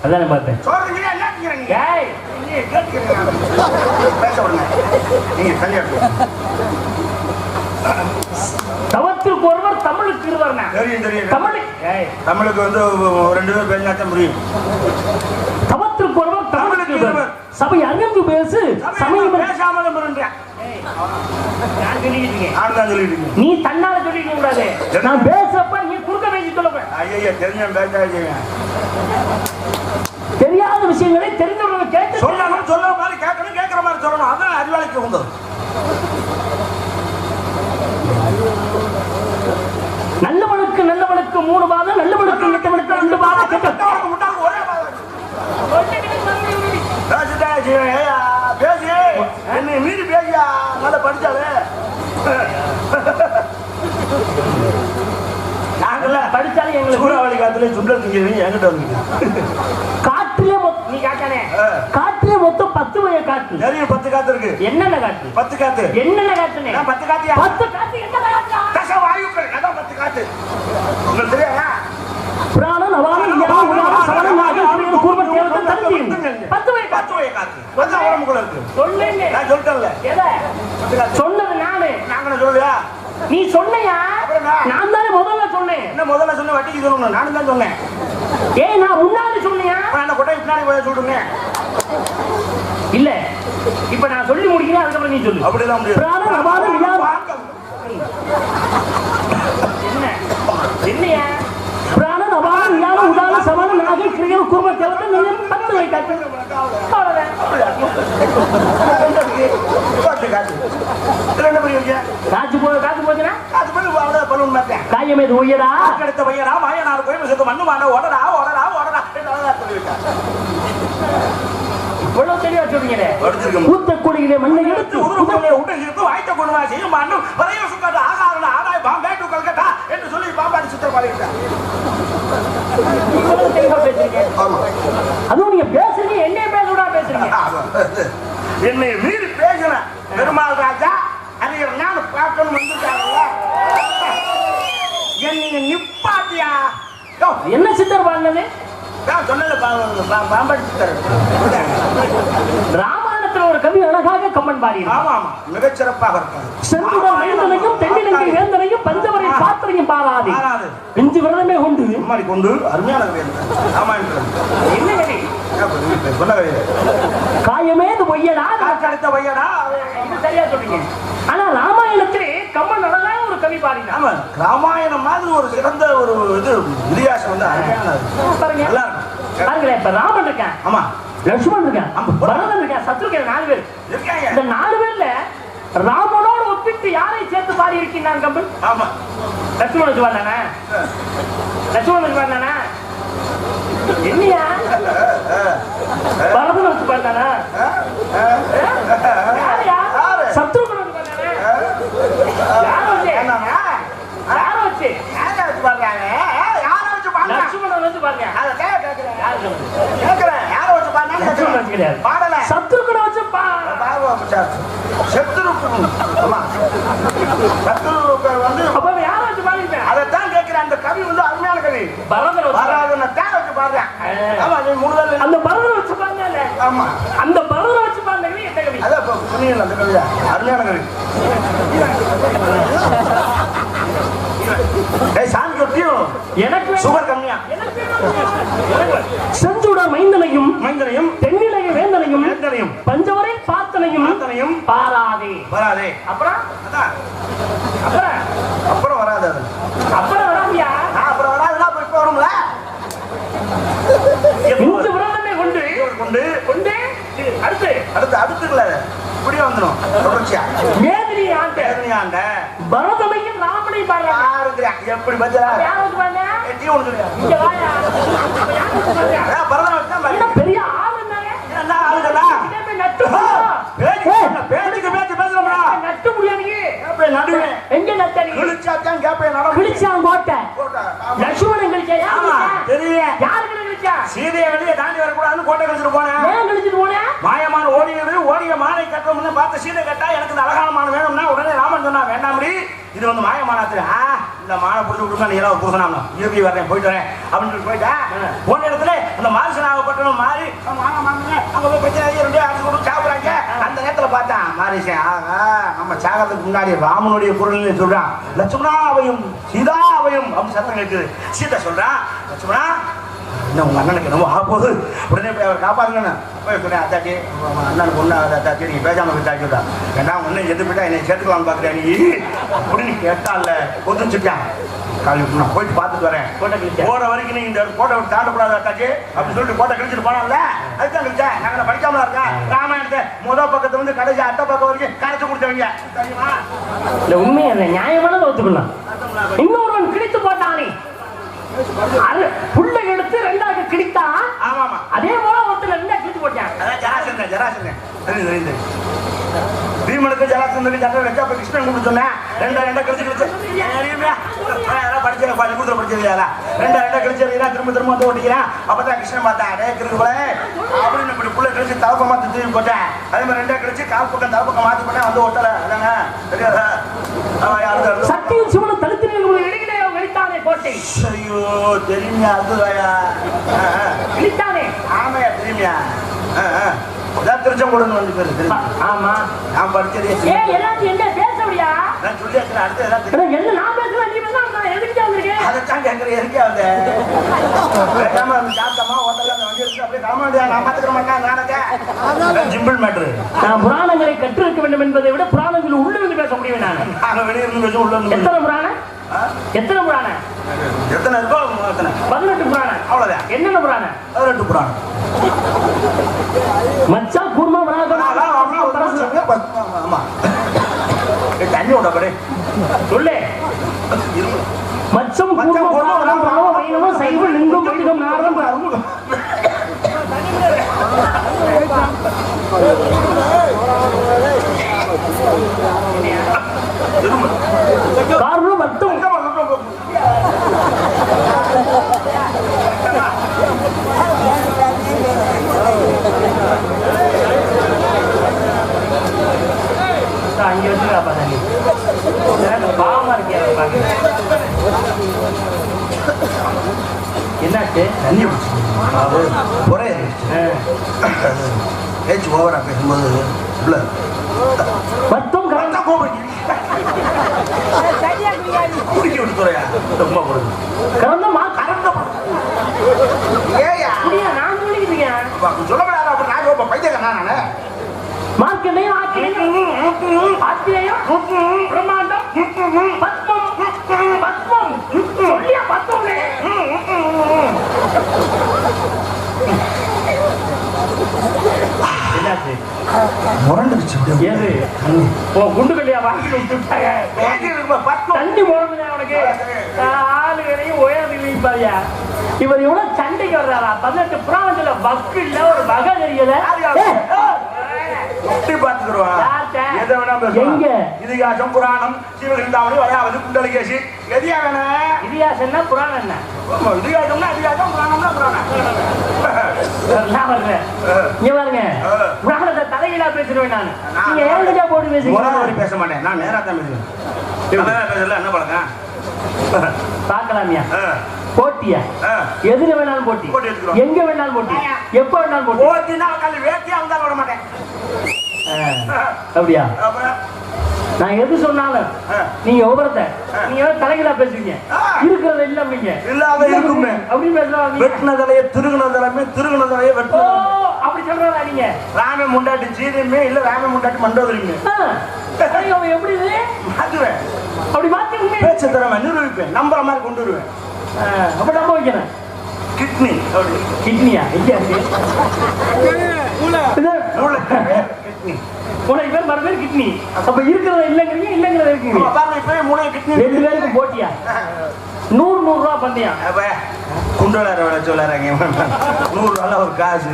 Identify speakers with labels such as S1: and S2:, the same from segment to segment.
S1: அதான் பார்த்தேன். தவத்திற்கு ஒருவர் தமிழுக்கு இருவர்.
S2: தமிழுக்கு வந்து 2 பேர் பேசினாத்தான் புரியும்.
S1: தவத்திற்கு ஒருவர் தமிழுக்கு இருவர். சபை அறிந்து பேசு, சமயம்
S2: பேசாமலும்
S1: நீ தன்னால சொல்லிக்க கூடாது. நான் பேசப்ப நீ குறுக்க பேசி சொல்லப்ப.
S2: ஐயா தெரிஞ்ச
S1: தெரியாத விஷயங்களை தெரிந்தவர்கள் கேட்டு
S2: சொல்லாமல் சொல்ல மாதிரி கேட்கணும், கேட்கிற மாதிரி சொல்லணும். அதான் அறிவாளிக்கு வந்தது.
S1: நல்லவனுக்கு 3 பாதம், நல்லவனுக்கு 2 பாதம்.
S2: பேசி என்னை மீறி பேசியா நல்லா படிச்சாலே. நாங்கள்ல படிச்சாலும் எங்களுக்கு சூறாவளி காத்துல சுண்டல் திங்கிறீங்க என்கிட்ட வந்து
S1: காற்றிலே நீ காட்டானே. காற்றிலே மொத்தம் 10 வகை காற்று.
S2: நிறைய 10 காத்து இருக்கு.
S1: என்னென்ன காற்று?
S2: 10 காத்து.
S1: என்னென்ன காற்றுனே?
S2: 10 காத்தியா?
S1: 10 காத்து என்ன காற்று?
S2: தச வாயுக்கள். அதான் 10 காத்து. உங்களுக்கு தெரியாதா?
S1: பிராணன் அவானம் ஞானம் உணானம் சமணம் நாகம் புரியும் கூர்ம தேவதன் தந்தியும் 10 வகை காற்று.
S2: 10 வகை காத்து. அதான் உடம்புக்குள்ள இருக்கு.
S1: சொல்லுங்க.
S2: நான் சொல்லிட்டேன்ல.
S1: எதை சொன்னது?
S2: நாங்க சொல்லுயா?
S1: நீ சொன்னையா? நான் தானே முதல்ல சொன்னேன்.
S2: என்ன முதல்ல சொன்ன வட்டிக்கு சொல்லணும். நானும் தான் சொன்னேன்.
S1: ஏய் நான் முன்னாடி சொன்னியா?
S2: நான் கொட்டை பின்னாடி போய் சொல்லுங்க.
S1: இல்ல இப்ப நான் சொல்லி முடிக்கிறேன், அதுக்கப்புறம் நீ சொல்லு.
S2: அப்படிதான் முடியும்.
S1: பிராணன் அவானம் ஞானம் என்ன என்னையா? பிராணன் அவானம் ஞானம் உணானம் சமணம் நாகம் புரியும் கூர்ம தேவதன் 10 வகை காற்று. காயமே உயரா
S2: அடுத்த பையனா மாயனார் கோயில் மண்ணுமான ஓடடா ஓடடா ஓடடா
S1: இவ்வளவு தெளிவா சொல்றீங்களே. ஊத்த கூடுகிற மண்ணை எடுத்து
S2: வாய்த்த கொண்டு செய்யும் மண்ணும் வரைய சுக்காட்டு ஆகாத ஆதாய் பாம்பேட்டு கல்கட்டா என்று சொல்லி பாம்பாடி சுத்தம் பாடிட்டார்.
S1: அதுவும் நீங்க பேசுறீங்க, என்னைய பேசக்கூடா பேசுறீங்க.
S2: என்னை மீறி பேசுன பெருமாள் ராஜா அறிஞர் ஞான பார்க்கணும் வந்துட்டாங்கல்ல. என்னை நிப்பாட்டியா?
S1: என்ன சித்தர் பாடினது?
S2: சொன்னது பாம்பாடி சித்தர்.
S1: ராமாயணத்தில் ஒரு கவி அழகாக கம்பன் பாடி.
S2: ஆமா ஆமா மிகச்சிறப்பாக இருக்கும்.
S1: செங்குடன் வேந்தனையும் தென்னிலங்கை வேந்தனையும் பஞ்சவரை பாத்திரையும் பாராது நெஞ்சு விரதமே கொண்டு
S2: மாதிரி கொண்டு அருமையான ராமாயணத்தில்
S1: என்ன கவி?
S2: சொன்ன கவி
S1: காயமே இது பொய்யடா
S2: அடுத்த பையடா.
S1: சரியா சொல்றீங்க. ஆனா ராமாயணத்திலே கம்பன் அழகாக ஒரு கவி பாடினார்.
S2: ஆமா ராமாயணம் மாதிரி ஒரு சிறந்த ஒரு இது இதிகாசம் வந்து அருமையானது.
S1: பாருங்க பாருங்களேன். இப்ப ராமன் இருக்கான்,
S2: ஆமா
S1: லட்சுமணன் இருக்கான், பரதன் இருக்கான், சத்ருகன் 4 பேர்
S2: இருக்காங்க.
S1: இந்த 4 பேர்ல ராமனோடு ஒப்பிட்டு யாரை சேர்த்து பாடி இருக்கின்றான் கம்பன்?
S2: ஆமா
S1: லட்சுமணன் வச்சு பாடினானா? லட்சுமணன் வச்சு பாடினானா? என்னையா பரதன் வச்சு பாடினானா? சத்ருகன் வச்சு பாடினானா? யாரை வச்சு
S2: பாடுறாங்க? யாரை வச்சு பாடுறாங்க?
S1: லட்சுமணன் வச்சு பாருங்க. சத்ருகனை வச்சு யாரை வச்சு பாருங்க?
S2: அதைத்தான் கேட்கிறேன். அந்த கவி வந்து அருமையான கவி.
S1: பரதனை
S2: வச்சு பாடுறேன்.
S1: அந்த பரதனை வச்சு பாருங்க.
S2: ஆமா
S1: அந்த பரதனை வச்சு பாருங்க. எந்த கவி?
S2: அதான் புரியல. அந்த கவியா அருமையான கவி.
S1: எனக்கு
S2: சுகர் கம்மியா.
S1: செஞ்சுடர் மைந்தனையும்
S2: மைந்தனையும்
S1: தென்னிலகை வேந்தனையும்
S2: வேந்தனையும்
S1: பஞ்சவரை பார்த்தனையும் பாராதே.
S2: வராதே.
S1: அப்புறம்
S2: அப்புறம் வராது. அது
S1: அப்புறம் வராதியா?
S2: அப்புறம் வராதுன்னா இப்ப வரும்ல.
S1: இந்த விரதமே கொண்டு
S2: கொண்டு கொண்டு
S1: அடுத்து
S2: அடுத்து அடுத்துக்கல இப்படியே வந்துடும் தொடர்ச்சியா.
S1: மேதினி ஆண்ட பரதனையும் ராமனை பாடுறாங்க.
S2: எப்படி பச்சா
S1: பெரிய ஆளு நட்டு முடியாது. எங்க நட்டனி கோட்டை லட்சுமணன்
S2: சீதையை வெளியே தாண்டி வரக்கூடாதுன்னு கோட்டை கழிச்சுட்டு போனேன். மாயமான ஓடிய மாலை கட்டணும்னு பார்த்த சீதை கட்டா எனக்கு அழகான மானம் வேணும்னா உடனே ராமன் சொன்னா வேண்டாம். இது வந்து மாயமானத்துல இந்த மாலை பிடிச்சி விட்டுருந்தா நீ எல்லாம் புருஷனாங்க யூபி வரேன் போயிட்டு வரேன் அப்படின்னு சொல்லி போயிட்டா போன இடத்துல அந்த மாரிசனாகப்பட்டவன் மாறி அங்க போய் பிரச்சனை ரெண்டு அடிச்சு கொடுத்து சாப்பிடுறாங்க. அந்த நேரத்துல பார்த்தான் மாரிசன் ஆகா நம்ம சாகிறதுக்கு முன்னாடி ராமனுடைய குரல் சொல்றான் லட்சுமணா அவையும் சீதா அவையும் அப்படின்னு சத்தம் கேட்குது. சீதா சொல்றான் லட்சுமணா இன்னும் உங்க அண்ணனுக்கு என்னமோ ஆக போகுது உடனே போய் அவர் காப்பாருங்கன்னு போய் சொன்னேன் அத்தாச்சி அண்ணனுக்கு ஒண்ணு அத்தாச்சி நீ பேசாம விட்டாச்சு விட்டா ஏன்னா ஒன்னும் எது போயிட்டா என்னை சேர்த்துக்கலாம்னு பாக்குறேன் நீ அப்படின்னு கேட்டால ஒத்துச்சுட்டான். காலையில் நான் போயிட்டு பார்த்துட்டு வரேன் போற வரைக்கும் நீ இந்த கோட்டை விட்டு தாண்டக்கூடாது அத்தாச்சி அப்படின்னு சொல்லிட்டு கோட்டை கிழிச்சிட்டு போனால அதுதான் கிழிச்சேன். நாங்கள் படிக்காமல இருக்கேன் ராமாயணத்தை முதல் பக்கத்துல வந்து கடைசி அத்தை பக்கம் வரைக்கும் கரைச்சு கொடுத்தவங்க தெரியுமா?
S1: இல்ல உண்மையா இல்லை நியாயமானதை ஒத்துக்கலாம். இன்னொருவன் கிழித்து போட்டானே புள்ள எடுத்து ரெண்டாக கிழித்தா அதே போல ஒருத்தர் ரெண்டா கிழித்து போட்டான்.
S2: ஜராசந்தன் பீமனுக்கு ஜராசந்தனுக்கு சட்டம் வச்சா அப்ப கிருஷ்ணன் கூப்பிட்டு சொன்னேன் ரெண்டா கழிச்சு படிச்ச பள்ளிக்கூடத்துல படிச்சது ரெண்டா கழிச்சு திரும்ப திரும்ப வந்து ஓட்டிக்கிறேன். அப்பதான் கிருஷ்ணன் பார்த்தேன் அடே கிருக்கு போல அப்படின்னு இப்படி புள்ள கழிச்சு தலப்ப மாத்தி தூக்கி போட்டேன். அதே மாதிரி ரெண்டா கழிச்சு கால் பக்கம் தலப்பக்கம் மாத்தி போட்டேன் வந்து ஓட்டல அதாங்க தெரியாதா?
S1: சக்தியும் சிவனும் தடுத்து இடையிலே வெளித்தானே கோட்டை.
S2: ஐயோ தெரியுமா அதுதாயா
S1: வெளித்தானே
S2: ஆமையா தெரியுமா? திருச்செங்கோடு வந்து பேரு
S1: ஆமா
S2: நான் படிச்சதே
S1: எல்லாத்தையும் என்ன பேச முடியா
S2: நான் சொல்லி அடுத்து
S1: என்ன நான் பேசுறேன் நீ எதுக்கு வந்திருக்கேன்
S2: அதைத்தான் கேட்கறேன் எதுக்கே வந்து சாப்பிட்டமா ஹோட்டல்ல அந்த வண்டி எடுத்து அப்படியே கிளம்ப நான் பாத்துக்கிற மாட்டேன் ஜிம்பிள் மேட்ரு.
S1: நான் புராணங்களை கற்றிருக்க வேண்டும் என்பதை விட புராணங்கள் உள்ள இருந்து பேச முடியும்.
S2: நான் வெளியே இருந்து பேச உள்ள இருந்து
S1: எத்தனை புராணம்
S2: எத்தனை இருக்கோ
S1: 18 புராணம்
S2: அவ்வளவுதான்.
S1: என்னென்ன புராணம்?
S2: 18 புராணம்
S1: மச்சான் கூர்மா
S2: ஆமா தண்ணி விட படே
S1: சொல்லு மச்சம் கூர்மா வைணவம் சைவம் லிங்கம் வைதிகம் நாரதம் காரணம் மட்டும் அங்கே வச்சுக்காப்பா தண்ணி பாவமா இருக்கியா என்னாச்சு?
S2: தண்ணி ஒரே பேச்சு ஓவரா பேசும்போது
S1: மொத்தம் கரெக்டா
S2: குடிக்க விட்டுறையா ரொம்ப
S1: கறந்தமா கறந்த
S2: ஏயா
S1: நான் சொல்லிக்கிட்டு இருக்கேன்
S2: சொல்ல முடியாது அப்ப நான் பைத்தியக்காரன் நானு
S1: மார்க்கண்டையும் ஆத்திரேயம் பிரம்மாண்டம் பத்மம் பத்மம் சொல்லியா பத்மமே
S2: முரண்டுச்சு
S1: ஏது குண்டு கல்லையா வாங்கி விட்டுட்டாங்க தண்ணி முரண்டுங்க அவனுக்கு ஆளுகளையும் உயர்ந்து பாரியா இவர் எவ்வளவு சண்டைக்கு வர்றாரா 18 புராணத்துல வக்கு இல்ல ஒரு வகை தெரியல
S2: இதிகாசம் புராணம் சிவகிருந்தாமணி வயாவது குண்டலகேசி எதியா வேணும்?
S1: இதிகாசம்னா புராணம் என்ன?
S2: இதிகாசம்னா இதிகாசம் புராணம்னா புராணம்.
S1: பாருங்க புராணத்தை தலைகீழா பேசுறேன் நான். நீங்க ஏழுஜா போட்டு பேசுறீங்க.
S2: பேச மாட்டேன் நான் நேரா தான் பேசுவேன். என்ன பழக்கம்
S1: பாக்கலாமியா? போட்டியா? எதுல வேணாலும் போட்டி, எங்க வேணாலும் போட்டி, எப்ப வேணாலும் போட்டி.
S2: போட்டினா வேட்டியா வந்தாலும் விட மாட்டேன்.
S1: அப்படியா? நான் எது சொன்னாலும் நீங்க ஒவ்வொருத்த நீங்க தலைகளா பேசுவீங்க. இருக்கிறத இல்ல
S2: இல்லாத இருக்குமே
S1: அப்படி பேசலாம்.
S2: வெட்டினதலையே திருகுனதலையுமே திருகுனதலையே வெட்ட
S1: அப்படி சொல்றதா நீங்க?
S2: ராமே முண்டாட்டி சீதையுமே இல்ல ராமே முண்டாட்டி மண்டோதரியுமே
S1: எப்படி
S2: மாத்துவேன்.
S1: அப்படி மாத்தி
S2: பேச்ச திறமை நிரூபிப்பேன். நம்புற மாதிரி கொண்டு வருவேன்.
S1: அப்ப நம்ப வைக்கிறேன்.
S2: கிட்னி
S1: கிட்னியா? உனக்கு பேர் மறு பேர் கிட்னி. அப்ப இருக்கிறத இல்லங்கிறீங்க, இல்லங்கிறத இருக்கீங்க. 2 பேருக்கு போட்டியா? 100 ரூபா பந்தயா?
S2: குண்டோலர வேலை சொல்லாங்க. 100 ரூபாய் ஒரு காசு.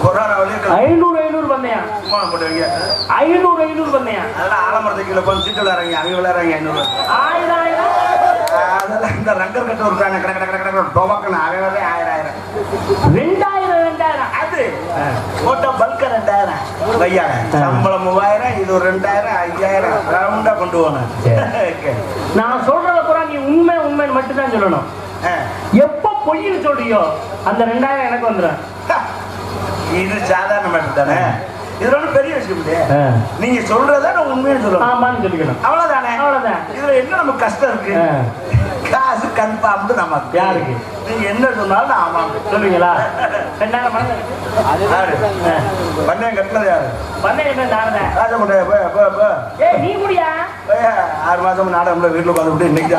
S2: கொரோனா
S1: 500 பந்தயா? 500 பந்தயா?
S2: அதெல்லாம் ஆலமரத்து கீழே கொஞ்சம் சீட்டு விளையாடுறாங்க. அவங்க விளையாடுறாங்க 500.
S1: 1000
S2: அதெல்லாம் இந்த ரங்கர் கட்ட ஒரு டொபக்கன் 1000
S1: 2000
S2: அது போட்ட பல்க 2000 ஐயா சம்பளம் 3000, இது ஒரு 2000, 5000 ரவுண்டா கொண்டு போனேன்.
S1: நான் சொல்றத பூரா நீ உண்மைன்னு மட்டும் தான் சொல்லணும். எப்ப பொய்ன்னு சொல்றியோ அந்த 2000 எனக்கு வந்துடும்.
S2: இது சாதாரண மேட்டர் தானே, இதுல ஒன்றும் பெரிய விஷயம் இல்லையா? நீங்க சொல்றத நான் உண்மைன்னு சொல்லணும்.
S1: ஆமான்னு சொல்லிக்கணும்.
S2: அவ்வளவுதானே, அவ்வளவுதான். இதுல என்ன நமக்கு கஷ்டம் இருக்கு? காசு கன்ஃபார்ம் நமக்கு. யாருக்கு? நீங்க என்ன சொன்னாலும் ஆமா சொல்லுவீங்களா? 2000 பண்ணையம் கட்டினது யாரு? பண்ணையம் நீ முடியா 6 மாசம் நாடகம்ல வீட்டுல உட்காந்து இன்னைக்கு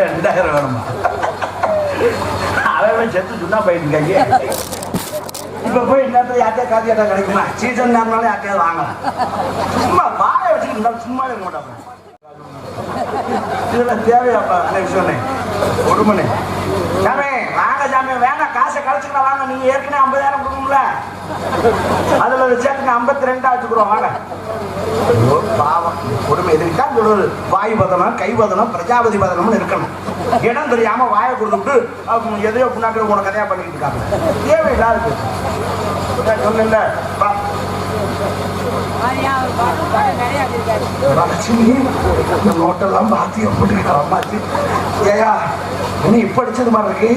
S2: 2000 வேணுமா? அவன் செத்து சுண்ணா போயிட்டு இருக்காங்க. இப்ப போய் இன்னத்துல யார்ட்டா காசு கேட்டா கிடைக்குமா? சீசன் நேரம்னாலும் யார்ட்டையாவது வாங்கலாம். சும்மா வாழை வச்சுட்டு இருந்தாலும் சும்மா இருக்க மாட்டாங்க. இதெல்லாம் தேவையாப்பா விஷயம் கொடுமனே. சாமி வாங்க சாமி, வேணாம் காசை கழிச்சுக்கலாம் வாங்க. நீங்க ஏற்கனவே 50,000 கொடுக்கும்ல, அதுல சேர்த்துக்கு 52 வச்சுக்கிறோம் வாங்க. பாவம் கொடுமை எதுக்குதான் சொல்றது? வாயு பதனம், கை பதனம், பிரஜாபதி பதனம்னு இருக்கணும். இடம் தெரியாம வாயை கொடுத்துட்டு எதையோ புண்ணாக்கிற உன கதையா பண்ணிக்கிட்டு இருக்காங்க. தேவையில்லாது சொன்ன நோட்டெல்லாம் பாத்தி போட்டு ஏயா இன்னும் இப்ப அடிச்சது மாதிரி இருக்கு.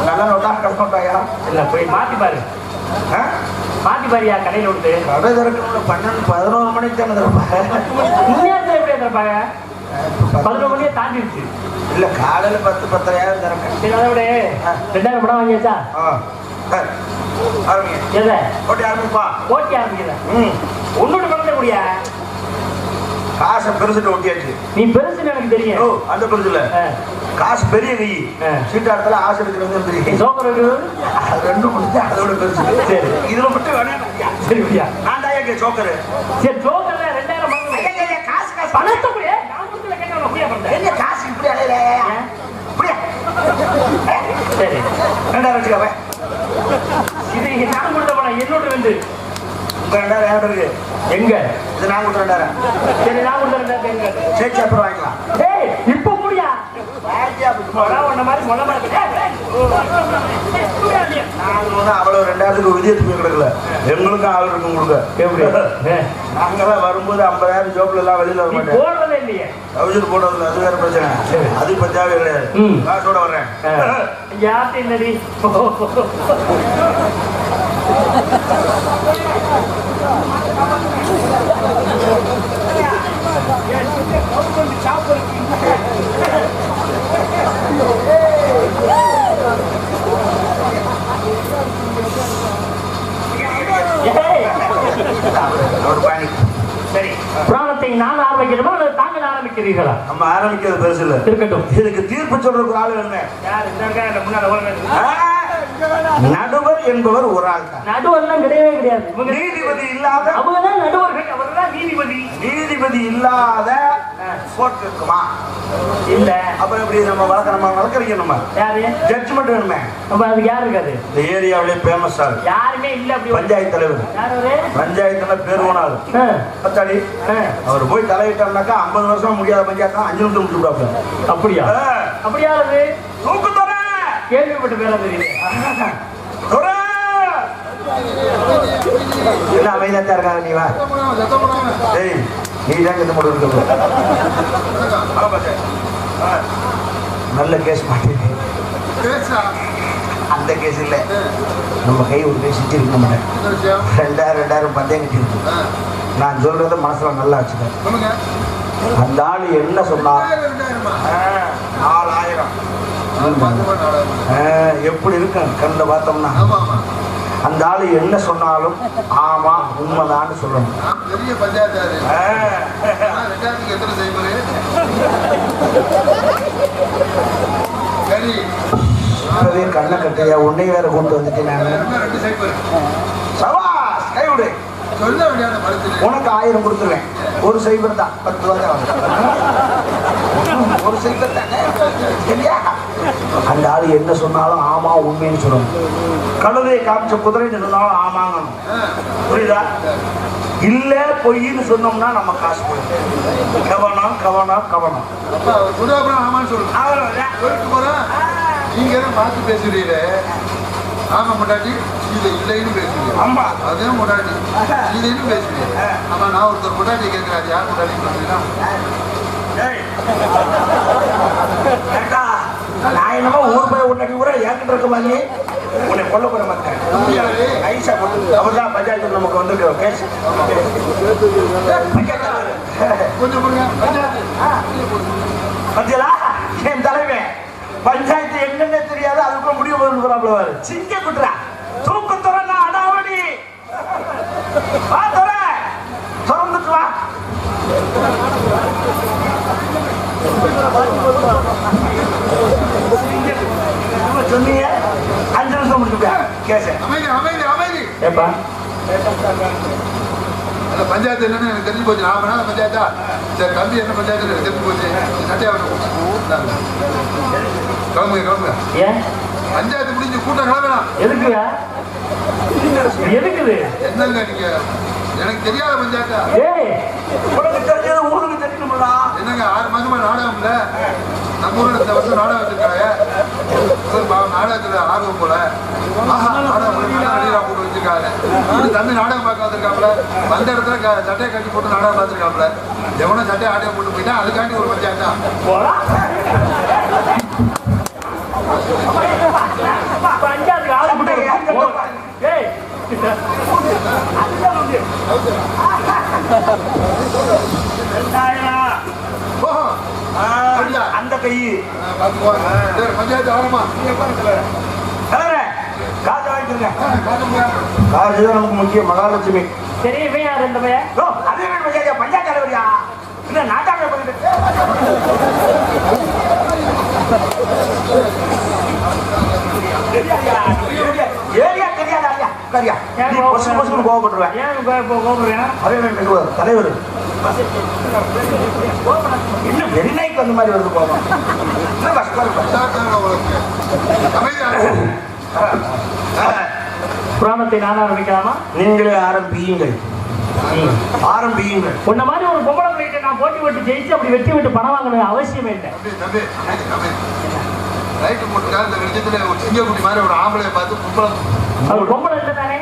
S2: நல்ல நோட்டா கிடமாட்டாயா? இல்ல போய் மாத்தி பாரு, மாத்தி பாரியா கடையில விட்டு. கடை திறக்கணும்ல 12, 11 மணிக்கு தானே திறப்பாங்க. எப்படி திறப்பாங்க? 11 மணியே தாண்டிடுச்சு. இல்ல காலையில 10, 10:30 திறக்க. சரி அதை விட 2000 படம் வாங்கியாச்சா? போட்டி ஆரம்பிக்கிறேன். ஒன்னொன்னு பண்ண முடியா? காசை பெருசுட்டு ஒட்டியாச்சு. நீ பெருசுன்னு எனக்கு தெரியும். அந்த பெருசுல காசு பெரிய கை சீட்டாடத்துல ஆசை எடுக்கிறது பெரிய சோக்கர் ரெண்டும் முடிச்சு அதோட பெருசு. சரி இதுல மட்டும் வேணாம். சரி நான் தான் சோக்கரு. சரி சோக்கர்ல 2000 காசு காசு பணத்தை காசு இப்படி அலையில. சரி 2000 வச்சுக்கவே. இது நான் கொடுத்த பணம் என்னோட வந்து 2000 இருக்கு. எங்க இது நான் கொடுத்த 2000. சரி நான் கொடுத்த 2000 எங்க? சரி அப்புறம் வாங்கிக்கலாம். ஏய் இப்ப முடியா? உன்ன மாதிரி மொழ மாதிரி அவ்வளவு 2000க்கு விஜயத்துக்கு கிடக்கல. எங்களுக்கும் ஆள் இருக்கும் கொடுக்க. எப்படி நாங்கெல்லாம் வரும்போது 50,000 ஜோப்ல எல்லாம் வெளியில வர மாட்டேன். போடுறதே இல்லையே. அவிஜிட்டு போடுறதுல அது வேற பிரச்சனை. அது இப்ப தேவை கிடையாது. காசோட வர்றேன். யார்கிட்ட இல்லடி சரி புராணத்தை நான் ஆரம்பிக்கிறோமா அல்லது தாங்கள் ஆரம்பிக்கிறீர்களா? நம்ம ஆரம்பிக்கிறது பெருசு இல்ல, இருக்கட்டும். இதுக்கு தீர்ப்பு சொல்றதுக்கு ஆள் என்ன? நடுவர் என்பவர் ஒரு ஆள் தான். நடுவர்லாம் கிடையவே கிடையாது. நீதிபதி இல்லாத அவங்க தான் நடுவர்கள். அவர் தான் நீதிபதி. நீதிபதி இல்லாத கோர்ட் இருக்குமா? இல்ல. அப்புறம் எப்படி நம்ம வளர்க்கறீங்க? நம்ம யாரு ஜட்ஜ்மெண்ட் வேணுமே. அப்ப அதுக்கு யாரு இருக்காது? இந்த ஏரியாவிலே ஃபேமஸ் ஆளு யாருமே இல்ல. அப்படி பஞ்சாயத்து தலைவர். யாரு? பஞ்சாயத்துல பேர் போனாரு பத்தாடி. அவர் போய் தலையிட்டாருனாக்கா 50 வருஷம் முடியாத பஞ்சாயத்து 5 நிமிஷம் முடிச்சுட்டாப்ல. அப்படியா? அப்படியா? தூக்கு தர கேள்விப்பட்ட பேர தெரியல. என்ன அமைதியா இருக்காங்க? நீ வா. ஏய் நீ தான் இந்த முடிவு இருக்க. நல்ல கேஸ் மாட்டேன். அந்த கேஸ் இல்ல, நம்ம கை ஒரு பேசிட்டு இருக்க மாட்டேன். 2000 பந்தயம் கட்டி இருக்கு. நான் சொல்றத மனசுல நல்லா வச்சுக்க. அந்த ஆளு என்ன சொன்னா 4000 எப்படி இருக்கு கண்ட பார்த்தோம்னா, அந்த ஆளு என்ன சொன்னாலும் ஆமா உண்மைதான்னு சொல்லணும். பெரிய பஞ்சாயத்து கண்ணை கட்டையா உன்னை வேற கொண்டு வந்துட்டேன் கைவிடு. உனக்கு 1000 கொடுத்துருவேன். ஒரு சைபர் தான் 10 ரூபா தான் ஒரு சைபர் தானே. அந்த ஆளு என்ன சொன்னாலும் ஆமா உண்மைன்னு சொல்லணும். கழுதையை காமிச்ச குதிரைன்னு சொன்னாலும் ஆமாங்கணும். புரியுதா? இல்ல பொய்ன்னு சொன்னோம்னா நம்ம காசு போயிடும். கவனம் கவனம் கவனம். ஆமான்னு சொல்லணும். நீங்க மாத்தி பேசுறீங்க. ஆமா முன்னாடி
S3: இல்லைன்னு பேசுறீங்க.
S2: ஆமா.
S3: அதே முன்னாடி இல்லைன்னு பேசுறீங்க. ஆமா, நான் ஒருத்தர் முன்னாடி கேட்கிறாரு, யார் முன்னாடி பார்த்தீங்கன்னா
S2: நான் என்னமோ ஊர் போய் உன்னை கூட ஏற்கிட்டு இருக்க மாதிரி உன்னை கொல்ல போற மாட்டேன். ஐசா போட்டு அவர்தான் பஞ்சாயத்து நமக்கு வந்து கேஸ்
S3: கொஞ்சம்
S2: பத்தியலா என் தலைவன் பஞ்சாயத்து என்னன்னு தெரியாது, அதுக்குள்ள முடிவு பண்ணுறாப்ல. சிங்க குட்டுறா தூக்கு துறனா அடாவடி வா துற திறந்துட்டு வா. சொன்னீங்க 5 நிமிஷம் முடிச்சுட்டா கேச.
S3: அமைதி அமைதி அமைதி.
S2: ஏப்பா
S3: அந்த பஞ்சாயத்து என்னன்னு எனக்கு தெரிஞ்சு போச்சு. நான் பண்ணாத பஞ்சாயத்தா? சரி, தம்பி என்ன பஞ்சாயத்து எனக்கு தெரிஞ்சு போச்சு. சட்டையா கிளம்புங்க கிளம்புங்க.
S1: ஏன்
S3: பஞ்சாயத்து முடிஞ்சு கூட்டம் கிளம்பலாம்.
S1: எதுக்குங்க எதுக்குது?
S3: என்னங்க நீங்க எனக்கு தெரியாத பஞ்சாயத்தா?
S1: ஏய்
S2: உனக்கு தெரிஞ்சது ஊருக்கு தெரியணும்ல.
S3: என்னங்க 6 மாசமா நாடகம் இல்ல? நம்ம ஊர்ல இந்த வருஷம் நாடகம் வச்சிருக்காங்க. நாடகத்துல ஆர்வம் போல நாடகம் போட்டு வச்சிருக்காங்க. தம்பி நாடகம் பார்க்க வந்திருக்காப்புல. வந்த இடத்துல சட்டையை கட்டி போட்டு நாடகம் பார்த்துருக்காப்புல. எவனோ சட்டையை ஆட்டையை போட்டு போயிட்டா அதுக்காண்டி ஒரு பஞ்சாயத்தா?
S1: பஞ்சாயத்து ஆளு ஏய்
S2: அந்த கை
S3: பஞ்சாயத்து ஆரம்பமா
S2: காசு வாங்கிருங்க. காசு தான் நமக்கு முக்கியம். மகாலட்சுமி
S1: சரி, இவன் யார் இந்த பையன்?
S2: அதே பஞ்சாயத்து பஞ்சாயத்து தலைவரியா இல்ல நாட்டாள பண்ணிட்டு ஏரியா தெரியாதா? கரியா நீ பொசுக்கு கோவப்பட்டுருவேன்.
S1: ஏன் கோபுறேன்?
S2: தலைவர் இன்னும் வெறிநாய்க்கு வந்த மாதிரி வருது கோபம்.
S1: புராணத்தை நான் ஆரம்பிக்கலாமா?
S2: நீங்களே ஆரம்பியுங்கள். ஆரம்பியுங்கள்.
S1: உன்ன மாதிரி ஒரு பொம்பளை பிள்ளைகிட்ட நான் போட்டி போட்டு ஜெயிச்சு அப்படி வெட்டி விட்டு பணம் வாங்கணும் அவசியமே இல்லை.
S3: ரைட்டு போட்டுக்கா இந்த வெளிச்சத்துல ஒரு சிங்கக்குட்டி மாதிரி ஒரு ஆம்பளைய பார்த்து பொம்பளை
S1: அவர் பொம்பளை இல்லை தானே?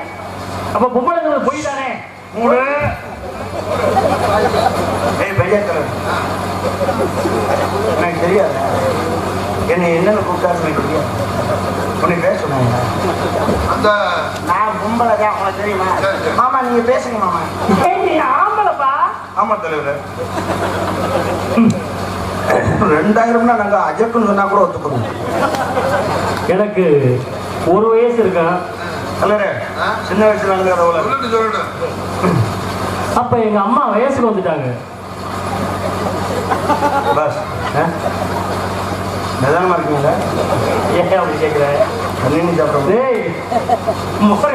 S1: அப்ப பொம்பளைங்கிறது போய் தானே?
S2: மூணு எனக்கு தெரியாது. என்னை என்னென்ன கூப்பிட்டாரு தெரியாது. உனக்கு பேச சொன்னாங்க.
S3: அந்த
S2: நான் பொம்பளை தான், உனக்கு தெரியுமா? மாமா நீங்க பேசுங்க மாமா.
S1: நீ ஆம்பளைப்பா.
S2: ஆமா தலைவர். 2000 நாங்க அஜக்குன்னு சொன்னா கூட ஒத்துக்கணும்.
S1: எனக்கு 1 வயசு இருக்கேன்
S2: தலைவரே. சின்ன வயசுல
S3: சொல்லிட்டு
S1: அப்ப எங்க அம்மா வயசுக்கு வந்துட்டாங்க.
S2: பஸ் நிதானமா இருக்கீங்களா?
S1: ஏன் அப்படி கேட்கிற?
S2: தண்ணி சாப்பிடுறோம். முட்டை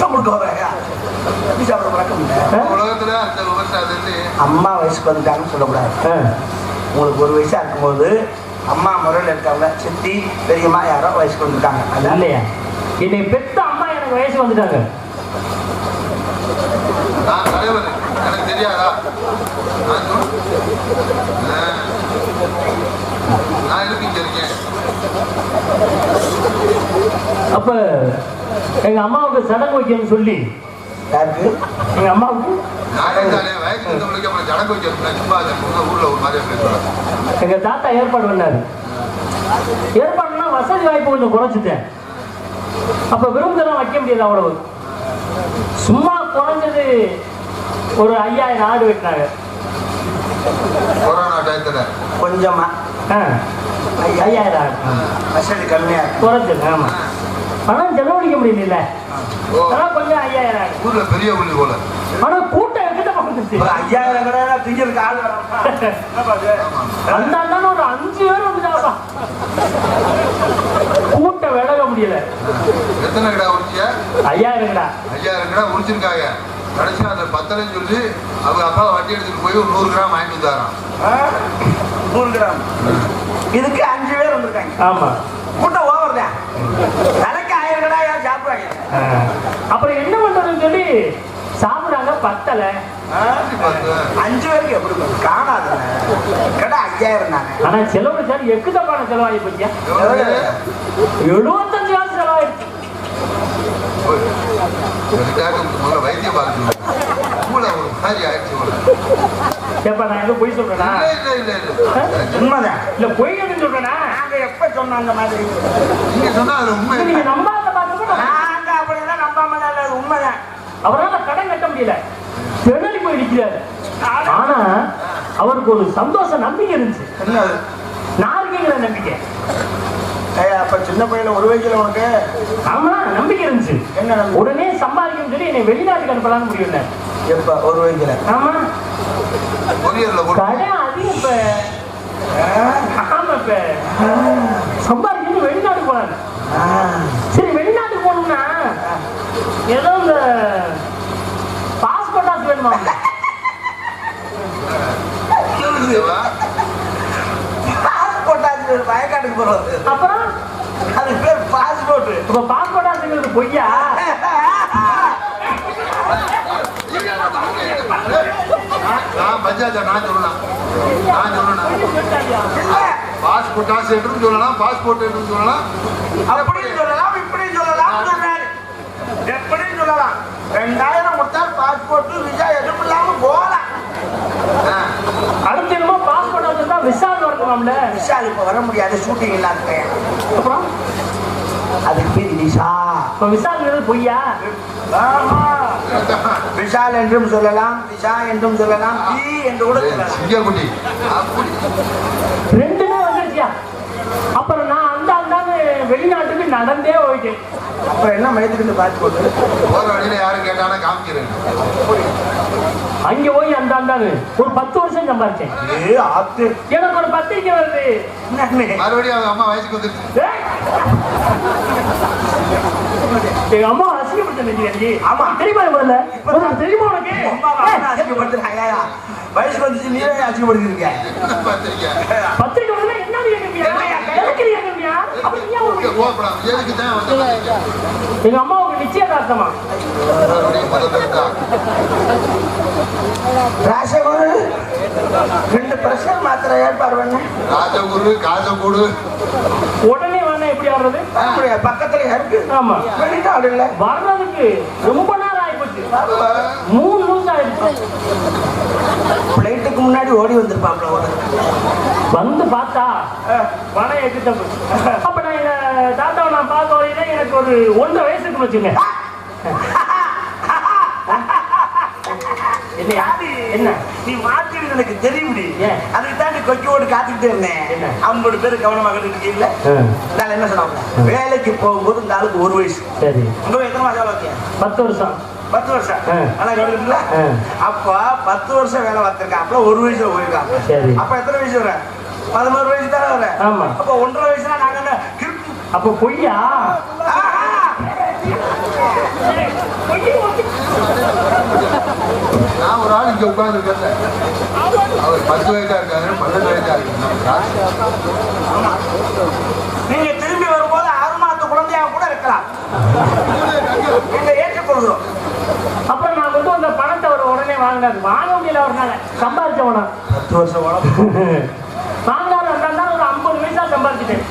S2: கொடுக்க சாப்பிட பழக்கம் இல்லை.
S3: உலகத்துல அந்த விவசாயத்தை
S2: அம்மா வயசுக்கு வந்துட்டாங்கன்னு சொல்லக்கூடாது. உங்களுக்கு 1 வயசா இருக்கும்போது அம்மா முறையில் இருக்காங்க, சித்தி பெரியம்மா யாரோ வயசுக்கு வந்துருக்காங்க. அது
S1: இல்லையா? என்னை பெத்த அம்மா எனக்கு வயசு வந்துட்டாங்க.
S3: நான் தலைவர் எனக்கு தெரியாதா? நான் எதுக்கு இங்க இருக்கேன்?
S1: அப்ப எங்க அம்மாவுக்கு சடங்கு வைக்கணும்னு சொல்லி
S2: யாருக்கு?
S1: எங்க அம்மாவுக்கு
S3: வயசுக்கு இருந்தவங்களுக்கு அப்புறம் ஜடங்கு வைக்கிறேன். சும்மா ஊர்ல ஒரு மாதிரியா பேசுவாங்க.
S1: எங்க தாத்தா ஏற்பாடு பண்ணாரு. ஏற்பாடுனா வசதி வாய்ப்பு கொஞ்சம் குறைச்சிட்டேன். அப்ப விருந்தெல்லாம் வைக்க முடியாது. அவ்வளவு சும்மா குறைஞ்சது ஒரு 5000 ஆடு வெட்டினாங்க.
S3: கொரோனா டயத்துல
S2: கொஞ்சமா
S1: 5000 ஆடு
S2: வசதி கம்மியா
S1: குறைச்சது. ஆமா, பணம் செலவழிக்க முடியல. அதான் கொஞ்சம் 5000 ஆடு.
S3: ஊர்ல பெரிய புள்ளி போல.
S1: ஆனா கூட்டம் எங்கிட்ட பக்கத்துச்சு.
S2: 5000 கடை திங்கிறதுக்கு ஆள்
S1: அந்த ஒரு 5 பேர் வந்துட்டாப்பா. கூட்டம் விலக முடியல.
S3: எத்தனை கடை உரிச்சியா?
S1: 5000 கடை.
S3: 5000 கடை உரிச்சிருக்காங்க. கடைசி அந்த 10 சொல்லி அவங்க அப்பா வட்டி எடுத்துட்டு போய் ஒரு 100 கிராம் வாங்கிட்டு வந்தாராம்.
S2: 100 கிராம். இதுக்கு 5 பேர் வந்திருக்காங்க.
S1: ஆமா,
S2: கூட்டம் ஓவர் தான். எனக்கு 1000 கடை யாரும் சாப்பிடுவாங்க.
S1: அப்புறம் என்ன பண்றதுன்னு சொல்லி சாப்பிடாங்க. பத்தல.
S2: 5 பேருக்கு எப்படி காணாது கடை 5000 தானே.
S1: ஆனா செலவு சார் எக்குதப்பான செலவாகி போச்சியா. 75,000 செலவாயிடுச்சு.
S3: வைத்தியம் பார்க்கணும் ஒரு மாதிரி ஆயிடுச்சு.
S1: நான் எதுவும் பொய் சொல்றேனா?
S2: உண்மைதான்.
S1: இல்ல பொய் எதுன்னு சொல்றேனா?
S2: நாங்க எப்ப சொன்னோம் அந்த மாதிரி?
S3: நீங்க சொன்னா அது உண்மை.
S1: நீங்க நம்பாத பார்த்தா
S2: நாங்க அப்படிதான் நம்பாம அது உண்மைதான்.
S1: அவரால் கடன் கட்ட முடியல, திணறி போய் நிற்கிறாரு. ஆனா அவருக்கு ஒரு சந்தோஷ நம்பிக்கை இருந்துச்சு. நான் இருக்கீங்கிற நம்பிக்கை.
S2: அப்ப சின்ன பையல ஒரு வயசுல உனக்கு?
S1: ஆமா நம்பிக்கை இருந்துச்சு.
S2: என்ன
S1: உடனே சம்பாதிக்கணும்னு சொல்லி என்னை வெளிநாட்டுக்கு அனுப்பலான்னு முடியல.
S2: எப்ப ஒரு வயசுல?
S1: ஆமா கடை அதிகம். இப்ப ஆமா இப்ப சம்பாதிக்கணும் வெளிநாட்டுக்கு போறாங்க. சரி வெளிநாட்டுக்கு போகணும்னா ஏதோ இந்த பாஸ்போர்ட் ஆச்சு வேணுமா?
S2: பாஸ்போர்ட் ஆச்சு வயக்காட்டுக்கு போறது.
S1: அப்புறம்
S2: அது பேர் பாஸ்போர்ட்.
S1: இப்ப பாஸ்போர்ட் ஆச்சுங்கிறது பொய்யா?
S3: நான் பஞ்சாயத்து நான் சொல்லலாம் பாஸ்போர்ட் ஆசை என்று சொல்லலாம், பாஸ்போர்ட் என்று சொல்லலாம்,
S2: அப்படியும் சொல்லலாம், இப்படியும் சொல்லலாம். எப்படியும் சொல்லலாம். 2000 கொடுத்தால் பாஸ்போர்ட் விசா எதுவும் இல்லாம போகலாம்.
S1: அடுத்த என்னமோ பாஸ்போர்ட் ஆச்சுன்னா விசாரணை வரணும்ல.
S2: விசா இப்ப வர முடியாது, ஷூட்டிங் இல்லாத.
S1: அப்புறம்
S2: அதுக்கு பேர் விசா.
S1: இப்ப விசாரணை பொய்யா?
S2: விஷால் என்றும் சொல்லலாம், விஷா என்றும் சொல்லலாம், டி என்று கூட சொல்லலாம்.
S1: ரெண்டுமே வந்துருச்சியா? அப்புறம் நான் அந்த வெளிநாட்டுக்கு நடந்தே போயிட்டேன்.
S2: அப்புறம் என்ன மயத்துக்கு பாஸ்போர்ட்?
S3: போற வழியில யாரும் கேட்டாலும் காமிக்கிறேன்.
S1: அங்க போய் அந்த ஒரு 10 வருஷம் சம்பாதிச்சேன். எனக்கு ஒரு பத்திரிக்கை வருது.
S3: மறுபடியும் அவங்க அம்மா வயசுக்கு வந்துருச்சு.
S1: எங்க அம்மா அசிங்கப்படுத்த.
S2: ஆமா
S1: தெரியுமா? முதல்ல தெரியுமா உனக்கு?
S2: அசிங்கப்படுத்துறாங்க. வயசுக்கு வந்துச்சு, நீவே அசிங்கப்படுத்திருக்க.
S1: பத்திரிக்கை வந்து என்ன எங்க அம்மாவுக்கு நிச்சயதார்த்தமா?
S2: ராசகுரு 2 பிரஷர் மாத்திரை ஏற்பாடு பண்ண.
S3: ராஜகுரு காசகுரு
S1: உடனே வேணா எப்படி ஆடுறது?
S2: பக்கத்துல இருக்கு.
S1: ஆமா
S2: வெளிநாடு இல்ல
S1: வர்றதுக்கு ரொம்ப நேரம் ஆயிப்போச்சு. 3 நிமிஷம் ஆயிடுச்சு.
S2: பிளைட்டுக்கு முன்னாடி ஓடி வந்திருப்பாப்ல.
S1: வந்து பார்த்தா பணம் எட்டு. அப்ப நான் எங்க தாத்தாவை நான் பார்க்க வரையில எனக்கு ஒரு 1.5 வயசுக்கு வச்சுங்க.
S2: என்ன நீ மாற்றி எனக்கு தெரியும். அதுக்கு தான் கொக்கி ஓடு காத்துக்கிட்டே இருந்தேன். 50 பேர் கவனமாக இருக்கீங்களா? நான் என்ன சொன்னாங்க, வேலைக்கு போகும்போது இந்த ஆளுக்கு 1 வயசு. சரி உங்களுக்கு எத்தனை மாசம் ஆச்சு?
S1: 10 வருஷம்.
S2: 10 வருஷம். ஆனா கவனிக்கல. அப்ப 10 வருஷம் வேலை பார்த்திருக்கா. அப்ப 1 வயசுல போயிருக்காங்க. அப்ப எத்தனை வயசு வர? 11 வயசு தானே வர.
S1: ஆமா.
S2: அப்ப 1.5 வயசுனா நாங்க என்ன
S1: அப்ப பொய்யா?
S3: நான் ஒரு ஆள் இங்க உட்கார்ந்து இருக்கேன். அவர் 10 வயசா இருக்காரு, 12 வயசா இருக்கு.
S2: நீங்க திரும்பி வரும்போது 6 மாத குழந்தையாக கூட இருக்கலாம். நீங்க ஏற்றுக்கொள்கிறோம்.
S1: அப்புறம் நான் கொண்டு வந்த பணத்தை ஒரு உடனே வாங்காது. வாங்க முடியல. ஒரு நாள் சம்பாதிச்சவனா
S2: 10 வருஷம்
S1: வாங்காது. அந்த ஒரு 50 வயசா சம்பாதிச்சிட்டேன்.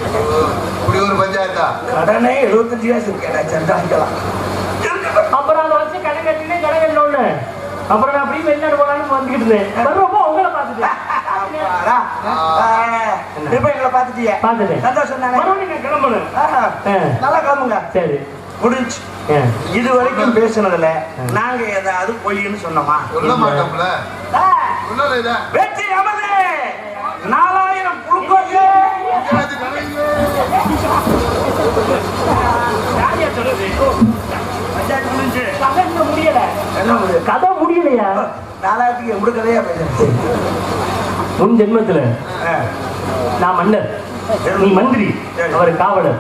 S3: இப்படி ஒரு பஞ்சாயத்தா?
S2: கடனே 75 வயசு இருக்கேன்.
S1: அப்புறம் அதை வச்சு கடை கட்டினே கடை கட்டணும்னு. அப்புறம் நான் அப்படியே வெளிநாடு போலான்னு வந்துகிட்டு இருந்தேன். வர்றப்போ உங்களை பார்த்துட்டேன்.
S2: இப்ப எங்களை பார்த்துட்டீங்க.
S1: பார்த்துட்டேன்.
S2: சந்தோஷம் தானே?
S1: மறுபடியும் கிளம்பணும்.
S2: நல்லா கிளம்புங்க. சரி
S1: முடிஞ்சு.
S2: இது வரைக்கும் பேசுனதுல நாங்க ஏதாவது பொய்ன்னு சொன்னோமா?
S3: சொல்ல மாட்டோம்ல.
S2: வெற்றி நமது. 4000 குளுக்கோஸ்.
S1: முடியல. கதை முடியலையா?
S2: 4000க்கு எப்படி கதையா பேசுறேன்?
S1: முன் ஜென்மத்துல நான் மன்னர், நீ மந்திரி, அவர் காவலர்.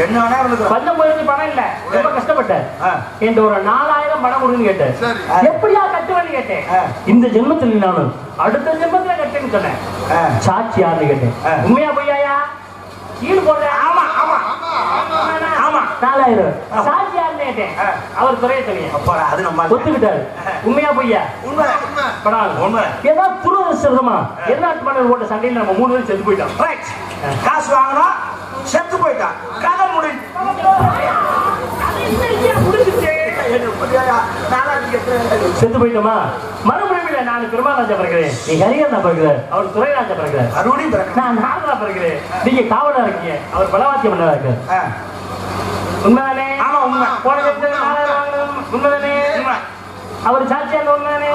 S2: என்ன வேணா இருந்துக்கும்.
S1: 19 பணம் இல்ல, ரொம்ப கஷ்டப்பட்டேன். என்ற ஒரு 4000 பணம் கொடுன்னு கேட்டேன். எப்படியா கட்டுவேன்னு கேட்டேன். இந்த ஜென்மத்தில் நானும் அடுத்த ஜென்மத்துல கட்டுன்னு சொன்னேன். சாட்சி யாருன்னு கேட்டேன். உண்மையா பொய்யாயா? கீழ் போடுறேன்.
S2: ஆமா ஆமா
S1: ஆமா 4000 சாட்சி யாருன்னு பண்ணிட்டேன். அவர் துறைய சொன்னீங்க.
S2: அப்பாடா, அது நம்ம
S1: ஒத்துக்கிட்டாரு. உண்மையா பொய்யா?
S2: உண்மை.
S1: படாது.
S2: உண்மை.
S1: ஏதாவது துரதிருஷ்டமா எல்லாத்து மன்னர் போட்ட சண்டையில நம்ம 3 பேரும் செத்து போயிட்டோம்.
S2: ரைட். காசு வாங்கணும், செத்து போயிட்டான். கதை முடிஞ்சு.
S1: செத்து போயிட்டோமா? மறுபடியும் நான் பெருமாராஜா பிறக்கிறேன், நீ ஹரிகரனா பிறகுற, அவர் துரைராஜா பிறகுற,
S2: மறுபடியும் பிறகு
S1: நான் நாரதா பிறகுறேன், நீங்க காவலா இருக்கீங்க, அவர் பலவாத்திய மன்னரா இருக்காரு. உண்மைதானே?
S2: ஆமா, உண்மை.
S1: போன ஜென்மத்துல நாரதர் வாங்கணும். உண்மைதானே? அவர் சாட்சியா இருந்த உண்மைதானே?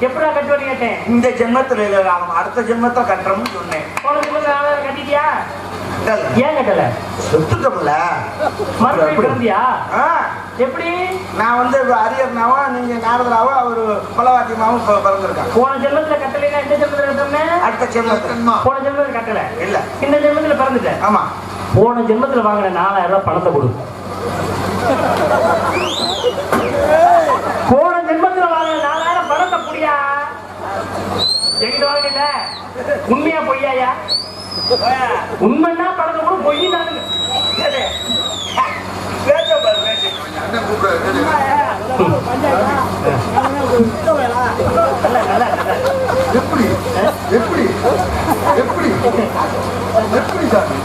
S1: எப்படா கட்டி வரீங்க கேட்டேன்.
S2: இந்த ஜென்மத்துல இல்ல, அடுத்த ஜென்மத்துல கட்டுறோம்னு சொன்னேன்.
S1: போன ஜென்மத்துல நாரதர் கட்டிட்டியா? ஏன் கட்டல?
S2: செத்துட்டோம்ல.
S1: மறுபடியும் பிறந்தியா? எப்படி?
S2: நான் வந்து அரியர்னாவா, நீங்க நாரதராவா, அவரு பலவாத்தியமாவும் பிறந்திருக்காங்க.
S1: போன ஜென்மத்துல கட்டலைன்னா இந்த ஜென்மத்துல கட்டணும்.
S2: அடுத்த ஜென்மத்துல.
S1: போன ஜென்மத்துல கட்டல
S2: இல்ல,
S1: இந்த ஜென்மத்துல பிறந்துட்டேன்.
S2: ஆமா.
S1: போன ஜென்மத்துல வாங்கின 4000 ரூபாய் பணத்தை கொடு. போன ஜென்மத்துல வாங்கின 4000 பணத்தை புடியா. எங்கிட்ட வாங்கிட்ட உண்மையா பொய்யாயா? உண்மைன்னா பணத்தை கூட பொய் தான்.
S3: அண்ணன் கூப்பிடாரு. எப்படி எப்படி எப்படி எப்படி சாமி?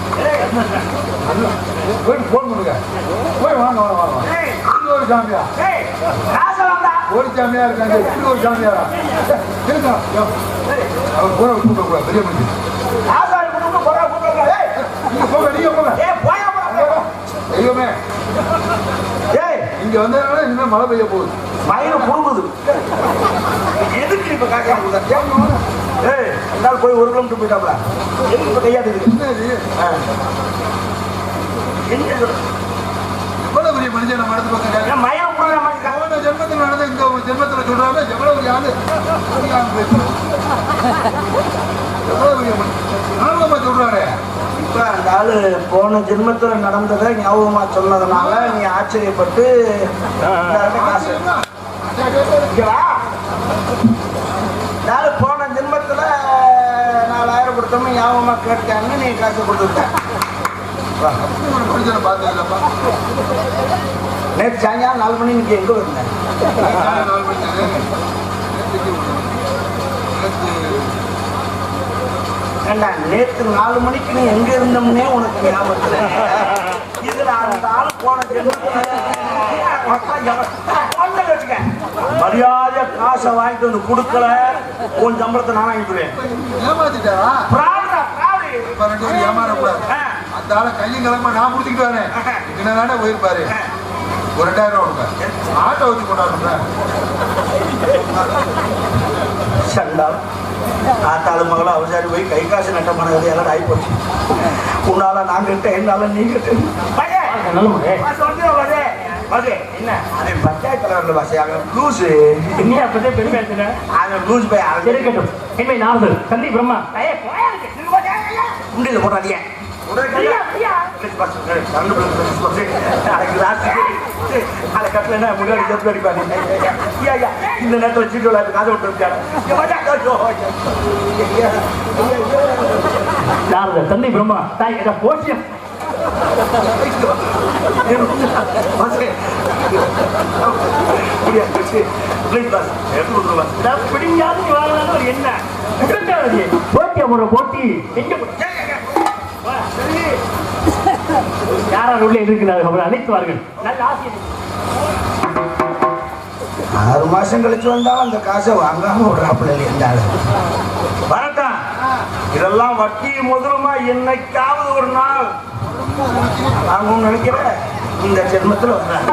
S3: போய் போன் பண்ணுங்க. போய் வாங்க வாங்க வாங்க. இப்படி ஒரு சாமியா? ஒரு சாமியா இருக்காங்க. இப்படி ஒரு சாமியாரா? இருக்கா? அவர் போற கூப்பிட கூடாது. பெரிய மனுஷன். நீங்க போங்க, நீங்க போங்க. தெய்வமே, இங்க வந்ததுனால இனிமே மழை பெய்ய போகுது.
S2: மயிறு புடுங்குது. எதுக்கு இப்ப காக்கா போய் 1 கிலோமீட்டர் போயிட்டாப்ல. எதுக்கு இப்ப கையாட்டுது?
S3: எவ்வளவு பெரிய மனுஷன் நம்ம இடத்து பக்கம்
S2: மயிறு
S3: போன ஜென்மத்தில் நடந்த இந்த ஜென்மத்தில் சொல்றாங்க. எவ்வளவு பெரிய ஆளு பேசுறோம். எவ்வளவு பெரிய மனுஷன் சொல்றாரு.
S2: இப்ப அந்த ஆளு போன ஜென்மத்துல நடந்ததை ஞாபகமா சொன்னதுனால நீ ஆச்சரியப்பட்டு காசு போன ஜென்மத்துல 4000 கொடுத்தோம் ஞாபகமா கேட்டான்னு நீ காசு கொடுத்துட்ட.
S3: மனுஷனை பார்த்ததுலப்பா.
S2: நேற்று சாயங்காலம் 4 மணி இன்னைக்கு எங்க வந்தேன்? நேற்று 4 மணிக்கு நீ எங்க இருந்தோம்னே உனக்கு ஞாபகத்துல. இதுல அந்த ஆளு போன மரியாதை காசை வாங்கிட்டு வந்து கொடுக்கல, உன் சம்பளத்தை நான் வாங்கிடுவேன்.
S3: ஏமாத்திட்டாரா? ஏமாறக்கூடாது. அந்த ஆளை கையும் கிளம்ப நான் முடிச்சுக்கிட்டு வரேன். என்னதானே போயிருப்பாரு. ஒரு 2000 ரூபா கொடுங்க. ஆட்டோ வச்சு கொண்டாடுறேன்.
S2: ஆத்தாளு மகளும் அவசாரி போய் கை காசு நட்ட மனது எல்லாம் ஆகி போச்சு. உன்னால நான் கிட்ட என்னால நீ கிட்ட என்ன அதே பஞ்சாயத்து தலைவர்கள் பாசையாக லூசு
S1: நீ அப்பதே பெருமை எடுத்துன.
S2: அவன் லூஸ் போய்
S1: இருக்கட்டும். இனிமே நாரதர் சந்தி பிரம்மா
S2: முடியல போட்டாதீங்க. இந்த நேரத்தில் சீட்டு விளையாட்டு காதை விட்டு இருக்காரு.
S1: நாரதர் தந்தை பிரம்மா தாய் போச்சியம் என்ன போட்டி யாரால் உள்ளே இருக்கிறார்கள் அவரை அழைத்துவார்கள். நல்ல ஆசிரியர்
S2: 6 மாசம் கழிச்சு வந்தாலும் அந்த காசை வாங்காம விடுறாப்புல இருந்தாலும் வரட்டான். இதெல்லாம் வட்டி முதலுமா என்னைக்காவது ஒரு நாள் வாங்கணும்னு நினைக்கிறேன். இந்த ஜென்மத்தில் வர்றேன்.